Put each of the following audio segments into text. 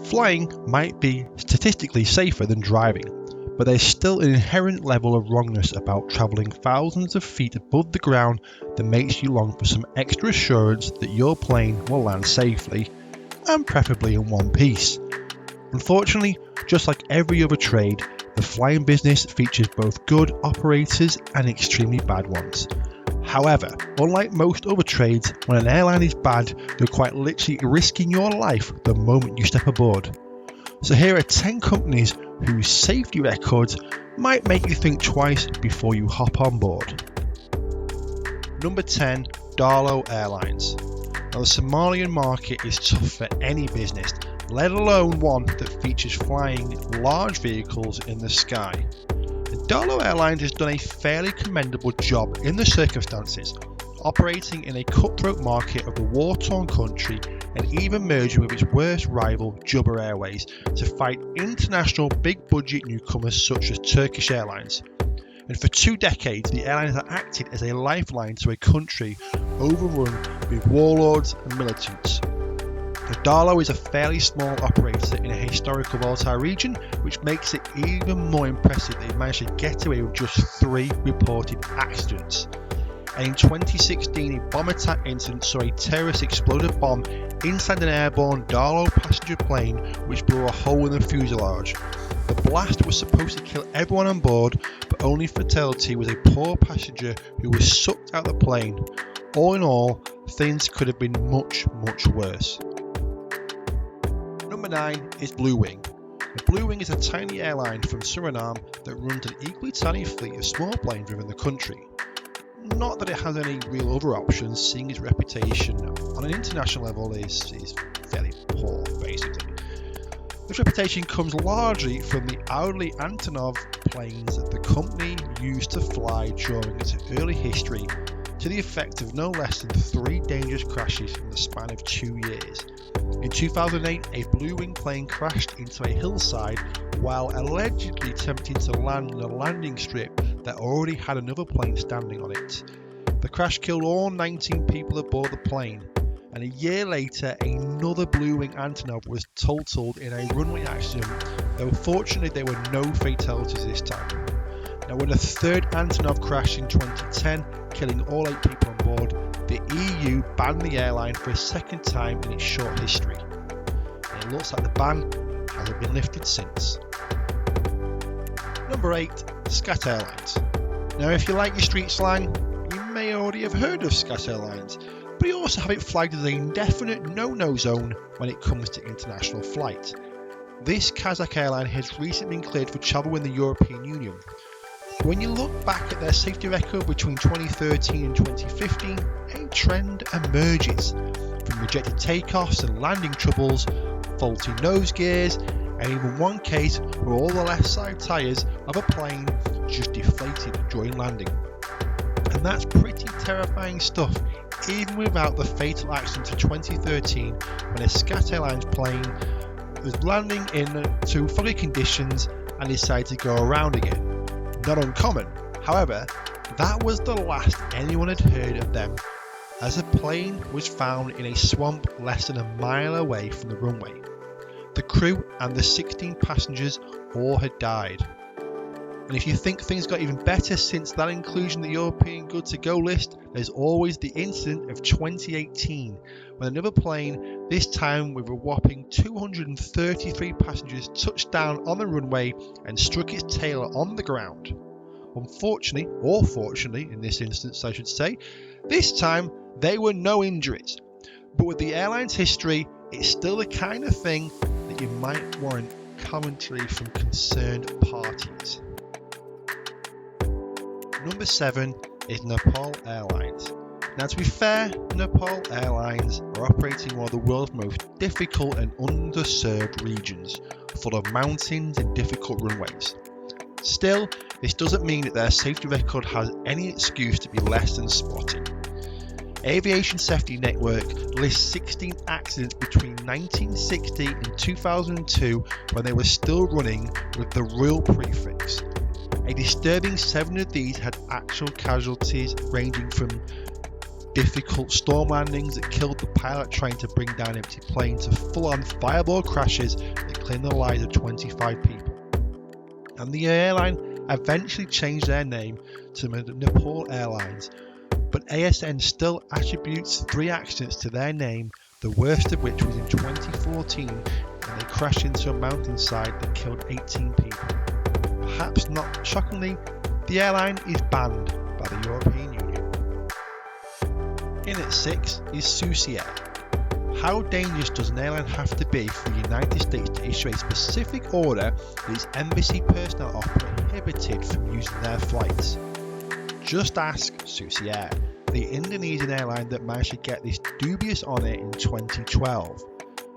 Flying might be statistically safer than driving, but there's still an inherent level of wrongness about travelling thousands of feet above the ground that makes you long for some extra assurance that your plane will land safely, and preferably in one piece. Unfortunately, just like every other trade, the flying business features both good operators and extremely bad ones. However, unlike most other trades, when an airline is bad, you're quite literally risking your life the moment you step aboard. So here are 10 companies whose safety records might make you think twice before you hop on board. Number 10, Darlo Airlines. Now the Somalian market is tough for any business, let alone one that features flying large vehicles in the sky. Darlo Airlines has done a fairly commendable job in the circumstances, operating in a cutthroat market of the war-torn country and even merging with its worst rival Jubba Airways to fight international big-budget newcomers such as Turkish Airlines. And for 2 decades, the airline has acted as a lifeline to a country overrun with warlords and militants. Darlo is a fairly small operator in a historical volatile region, which makes it even more impressive that it managed to get away with just 3 reported accidents. And in 2016, a bomb attack incident saw a terrorist explode a bomb inside an airborne Darlo passenger plane, which blew a hole in the fuselage. The blast was supposed to kill everyone on board, but only fatality was a poor passenger who was sucked out of the plane. All in all, things could have been much, much worse. Number 9 is Blue Wing. Blue Wing is a tiny airline from Suriname that runs an equally tiny fleet of small planes within the country. Not that it has any real other options, seeing its reputation on an international level is fairly poor, basically. This reputation comes largely from the Audley Antonov planes that the company used to fly during its early history, to the effect of no less than 3 dangerous crashes in the span of 2 years. In 2008, a Blue Wing plane crashed into a hillside while allegedly attempting to land on a landing strip that already had another plane standing on it. The crash killed all 19 people aboard the plane, and a year later another Blue Wing Antonov was totaled in a runway accident, though fortunately there were no fatalities this time. Now when a third Antonov crashed in 2010, killing all 8 people on board, the EU banned the airline for a second time in its short history. And it looks like the ban hasn't been lifted since. Number 8, Scat Airlines. Now if you like your street slang, you may already have heard of Scat Airlines, but you also have it flagged as a definite no-no zone when it comes to international flight. This Kazakh airline has recently been cleared for travel in the European Union. When you look back at their safety record between 2013 and 2015, a trend emerges, from rejected takeoffs and landing troubles, faulty nose gears, and even one case where all the left side tyres of a plane just deflated during landing. And that's pretty terrifying stuff, even without the fatal accident of 2013 when a Scat Airlines plane was landing into foggy conditions and decided to go around again. Not uncommon, however, that was the last anyone had heard of them, as the plane was found in a swamp less than a mile away from the runway. The crew and the 16 passengers all had died. And if you think things got even better since that inclusion in the European Good to Go list, there's always the incident of 2018, when another plane, this time with a whopping 233 passengers, touched down on the runway and struck its tail on the ground. Unfortunately, or fortunately in this instance I should say, this time there were no injuries. But with the airline's history, it's still the kind of thing that you might warrant commentary from concerned parties. Number 7 is Nepal Airlines. Now to be fair, Nepal Airlines are operating one of the world's most difficult and underserved regions, full of mountains and difficult runways. Still, this doesn't mean that their safety record has any excuse to be less than spotty. Aviation Safety Network lists 16 accidents between 1960 and 2002 when they were still running with the Royal prefix. A disturbing 7 of these had actual casualties ranging from difficult storm landings that killed the pilot trying to bring down empty planes, to full-on fireball crashes that claimed the lives of 25 people. And the airline eventually changed their name to Nepal Airlines, but ASN still attributes 3 accidents to their name, the worst of which was in 2014 when they crashed into a mountainside that killed 18 people. Perhaps not shockingly, the airline is banned by the European Union. In at 6 is Susi. How dangerous does an airline have to be for the United States to issue a specific order that its embassy personnel are prohibited from using their flights? Just ask Susi Air, the Indonesian airline that managed to get this dubious honour in 2012,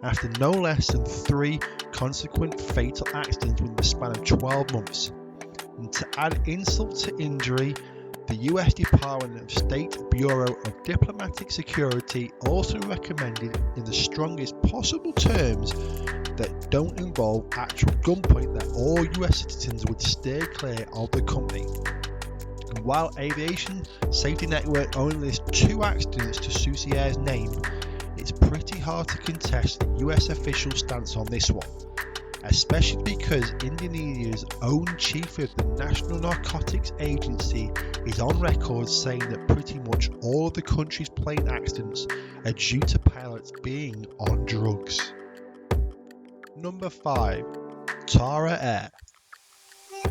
after no less than 3 consequent fatal accidents within the span of 12 months. And to add insult to injury, the US Department of State Bureau of Diplomatic Security also recommended in the strongest possible terms that don't involve actual gunpoint that all US citizens would steer clear of the company. And while Aviation Safety Network only lists 2 accidents to Susi Air's name, it's pretty hard to contest the US official stance on this one, especially because Indonesia's own chief of the National Narcotics Agency is on record saying that pretty much all of the country's plane accidents are due to pilots being on drugs. Number 5. Tara Air.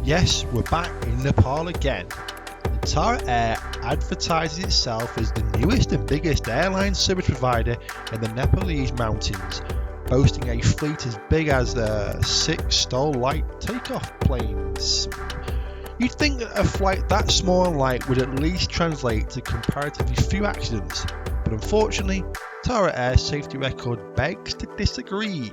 Yes, we're back in Nepal again. Tara Air advertises itself as the newest and biggest airline service provider in the Nepalese mountains, boasting a fleet as big as 6 STOL light takeoff planes. You'd think that a flight that small and light would at least translate to comparatively few accidents, but unfortunately, Tara Air's safety record begs to disagree.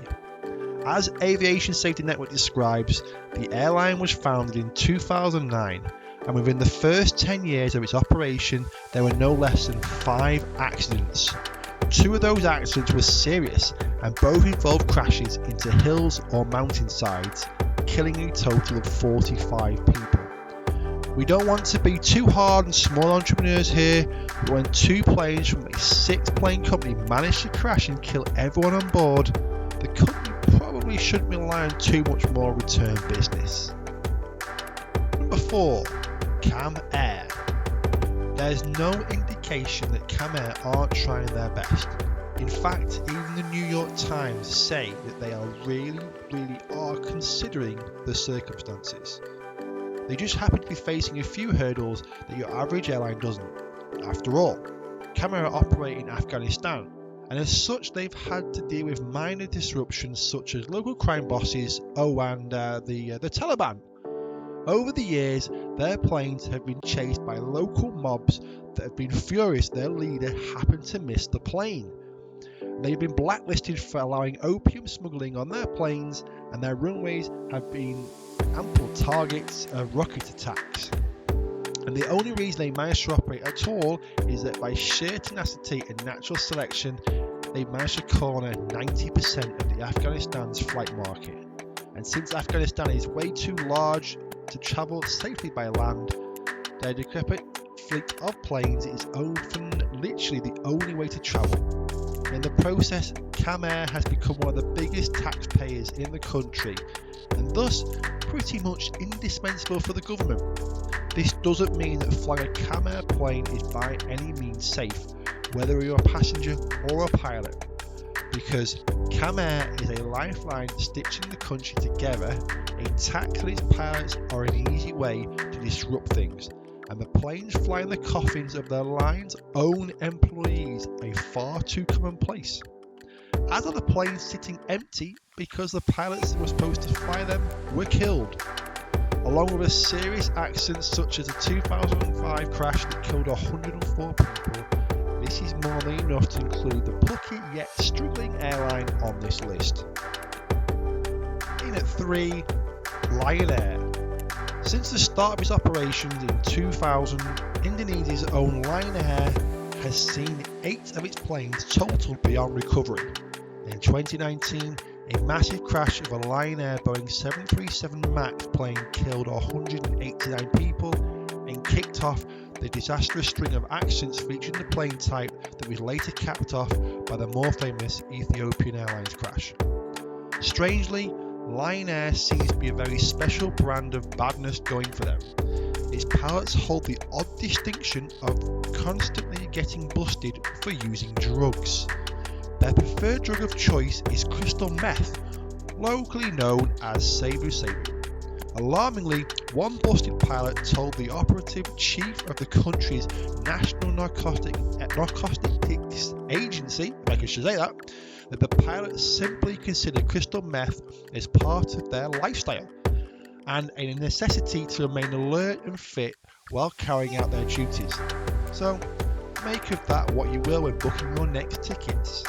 As Aviation Safety Network describes, the airline was founded in 2009, and within the first 10 years of its operation, there were no less than 5 accidents. 2 of those accidents were serious, and both involved crashes into hills or mountainsides, killing a total of 45 people. We don't want to be too hard on small entrepreneurs here, but when 2 planes from a 6-plane company managed to crash and kill everyone on board, the company probably shouldn't rely on too much more return business. Number 4. Cam Air. There's no indication that Cam Air aren't trying their best. In fact, even the New York Times say that they are really are considering the circumstances. They just happen to be facing a few hurdles that your average airline doesn't. After all, Cam Air operate in Afghanistan, and as such they've had to deal with minor disruptions such as local crime bosses, and the Taliban. Over the years, their planes have been chased by local mobs that have been furious their leader happened to miss the plane. They've been blacklisted for allowing opium smuggling on their planes, and their runways have been ample targets of rocket attacks. And the only reason they managed to operate at all is that by sheer tenacity and natural selection, they managed to corner 90% of the Afghanistan's flight market. And since Afghanistan is way too large to travel safely by land, their decrepit fleet of planes is often literally the only way to travel. In the process, Cam Air has become one of the biggest taxpayers in the country, and thus pretty much indispensable for the government. This doesn't mean that flying a Cam Air plane is by any means safe, whether you're a passenger or a pilot, because Cam Air is a lifeline stitching the country together. A tax on its pilots are an easy way to disrupt things, and the planes flying the coffins of their line's own employees are far too commonplace, as are the planes sitting empty because the pilots that were supposed to fly them were killed, along with a serious accidents such as a 2005 crash that killed 104 people. This is more than enough to include the plucky yet struggling airline on this list. In at 3, Lion Air. Since the start of its operations in 2000, Indonesia's own Lion Air has seen 8 of its planes totaled beyond recovery. In 2019, a massive crash of a Lion Air Boeing 737 MAX plane killed 189 people and kicked off the disastrous string of accidents featuring the plane type that was later capped off by the more famous Ethiopian Airlines crash. Strangely, Lion Air seems to be a very special brand of badness going for them. Its pilots hold the odd distinction of constantly getting busted for using drugs. Their preferred drug of choice is crystal meth, locally known as Sabu Sabu. Alarmingly, one busted pilot told the operative chief of the country's National Narcotics Agency, if I can say that the pilots simply consider crystal meth as part of their lifestyle and a necessity to remain alert and fit while carrying out their duties. So, make of that what you will when booking your next tickets.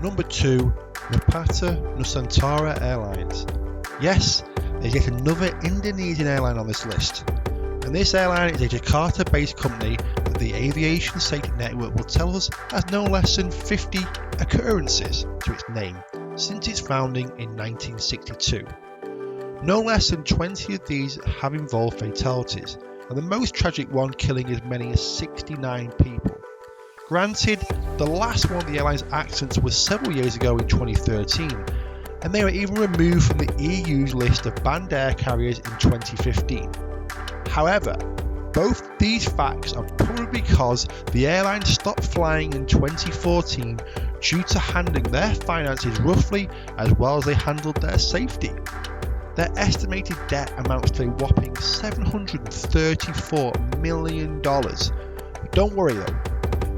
Number 2, Nepata Nusantara Airlines. Yes, there's yet another Indonesian airline on this list, and this airline is a Jakarta-based company that the Aviation Safety Network will tell us has no less than 50 occurrences to its name since its founding in 1962. No less than 20 of these have involved fatalities, and the most tragic one killing as many as 69 people. Granted, the last one of the airline's accidents was several years ago in 2013, and they were even removed from the EU's list of banned air carriers in 2015. However, both these facts are probably because the airline stopped flying in 2014 due to handling their finances roughly as well as they handled their safety. Their estimated debt amounts to a whopping $734 million. But don't worry though,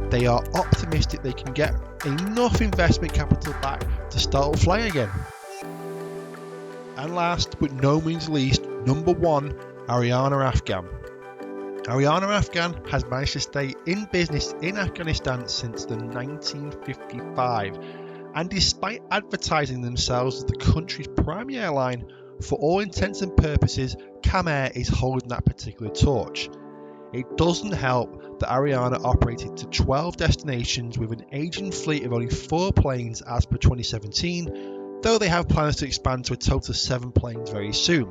they are optimistic they can get enough investment capital back to start flying again. And last but no means least, number 1, Ariana Afghan. Ariana Afghan has managed to stay in business in Afghanistan since the 1955, and despite advertising themselves as the country's primary airline, for all intents and purposes, Cam Air is holding that particular torch. It doesn't help that Ariana operated to 12 destinations with an aging fleet of only 4 planes as per 2017, though they have plans to expand to a total of 7 planes very soon.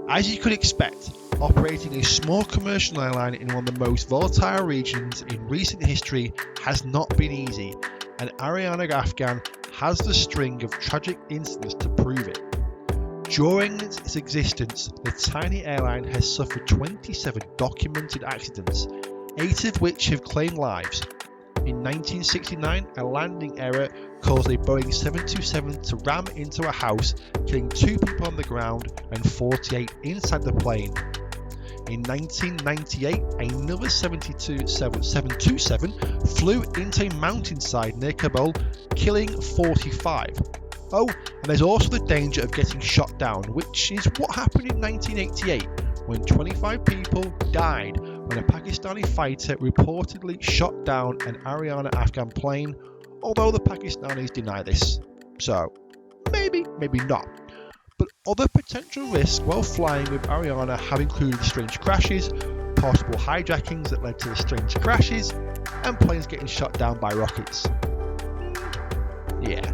As you could expect, operating a small commercial airline in one of the most volatile regions in recent history has not been easy, and Ariana Afghan has the string of tragic incidents to prove it. During its existence, the tiny airline has suffered 27 documented accidents, 8 of which have claimed lives. In 1969, a landing error caused a Boeing 727 to ram into a house, killing 2 people on the ground and 48 inside the plane. In 1998, another 727 flew into a mountainside near Kabul, killing 45. Oh, and there's also the danger of getting shot down, which is what happened in 1988 when 25 people died when a Pakistani fighter reportedly shot down an Ariana Afghan plane, although the Pakistanis deny this. So, maybe not. But other potential risks while flying with Ariana have included strange crashes, possible hijackings that led to the strange crashes, and planes getting shot down by rockets. Yeah.